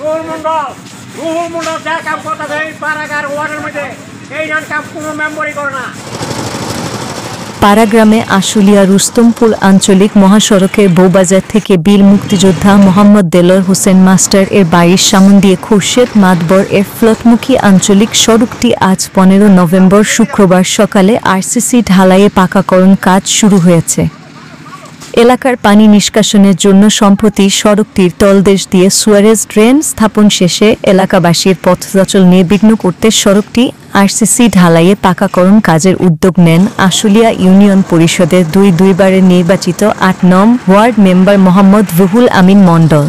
রুহুল মন্ডল যা কাম করতেছে এই পাড়াগার ওয়ার্ডের মধ্যে এই কাম কোনো মেম্বারই করে না। পাড়াগ্রামে আশুলিয়া রুস্তমপুর আঞ্চলিক মহাসড়কের বউবাজার থেকে বীর মুক্তিযোদ্ধা মোহাম্মদ দেলোয়ার হোসেন মাস্টার এর বাড়ির সামনে দিয়ে খুরশেদ মাতবর এর ফ্লটমুখী আঞ্চলিক সড়কটি আজ 15 নভেম্বর শুক্রবার সকালে আরসিসি ঢালাইয়ে পাকাকরণ কাজ শুরু হয়েছে। এলাকার পানি নিষ্কাশনের জন্য সম্প্রতি সড়কটির তলদেশ দিয়ে সুয়ারেজ ড্রেন স্থাপন শেষে এলাকাবাসীর পথ চলাচল নির্বিঘ্ন করতে সড়কটি আরসিসি ঢালাইয়ে পাকাকরণ কাজের উদ্যোগ নেন আশুলিয়া ইউনিয়ন পরিষদের দুইবারের নির্বাচিত ৮ নং ওয়ার্ড মেম্বার মোহাম্মদ রুহুল আমিন মণ্ডল।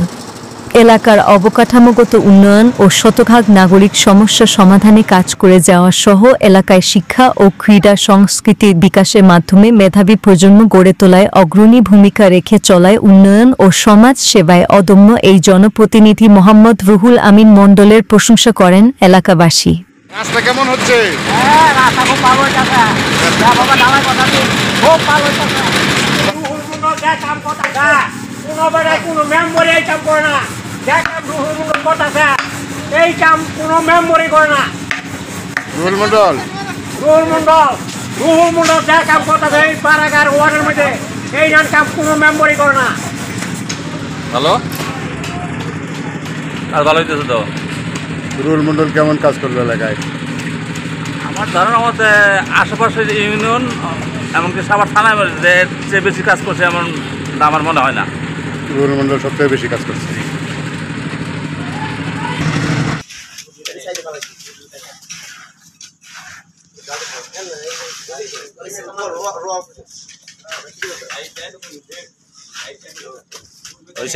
এলাকার অবকাঠামোগত উন্নয়ন ও শতভাগ নাগরিক সমস্যা সমাধানে কাজ করে যাওয়া সহ এলাকায় শিক্ষা ও ক্রীড়া সংস্কৃতির বিকাশের মাধ্যমে মেধাবী প্রজন্ম গড়ে তোলায় অগ্রণী ভূমিকা রেখে চলায় উন্নয়ন ও সমাজ সেবায় অদম্য এই জনপ্রতিনিধি মোহাম্মদ রুহুল আমিন মণ্ডলের প্রশংসা করেন এলাকাবাসী। রাস্তা কেমন হচ্ছে? রাস্তা খুব ভালো হইতাছে। বাবা দাঁড়ায় কথা দিন, খুব ভালো হইতাছে। রুহুল মন্ডল যা কাম করতেছে কোনো বেড়ায় কোনো মেম্বারই এই কাম করে না। যা কাম রুহুল মন্ডল করতেছে এই কাম কোনো মেম্বারই করে না। রুহুল মন্ডল যা কাম করতেছে এই পাড়াগার ওয়ার্ডের মধ্যে এই কাম কোনো মেম্বারই করে না। ভালো আর ভালো হইতেছে তো। রুহুল মন্ডল কেমন কাজ করলো এলাকায়? আমার ধারণা মতে আশেপাশে যে ইউনিয়ন এমনকি সাভার থানায় যে বেশি কাজ করছে এমন আমার মনে হয় না। রুহুল মন্ডল সবথেকে বেশি কাজ করছে।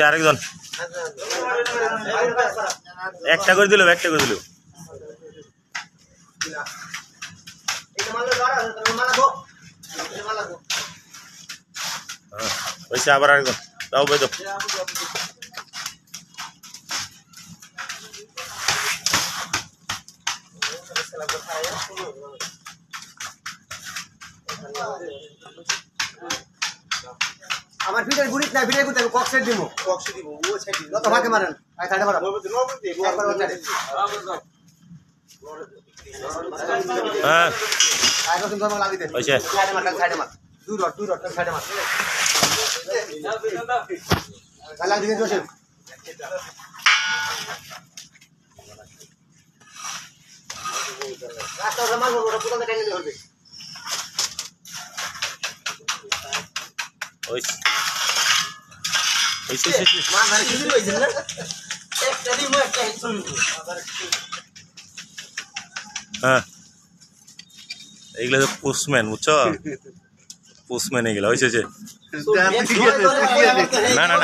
আরেকজন একটা করে দিল আবার আরেকজন তাও বই দাও। আমার ভিডিও গুড়িত না ভিডিও করতে কক্সে দিব ও সাইড দিব যত ভাগে মারেন আই সাইডে মারা একবার ওটারে হ্যাঁ আই রকম ধর্ম লাগি দে সাইডে মার দুই রড সাইডে মার গালা দিকে জোসেফ রাস্তা মার ওটা পুরো টাইম নিতে হবে। হ্যাঁ এইগুলো পোস্টম্যান বুঝছো, পোস্টম্যান এগুলো হয়েছে যে না না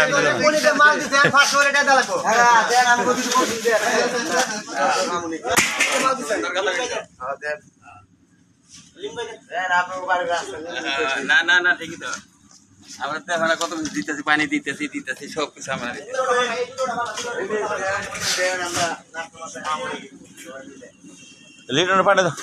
না না না ঠিকই তো আমরা তো এখন কত দিতেছি পানি দিতেছি সব কিছু আমরা লিটার পানি দাও।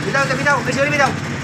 Bitaw, bitaw, kasi ulit bitaw.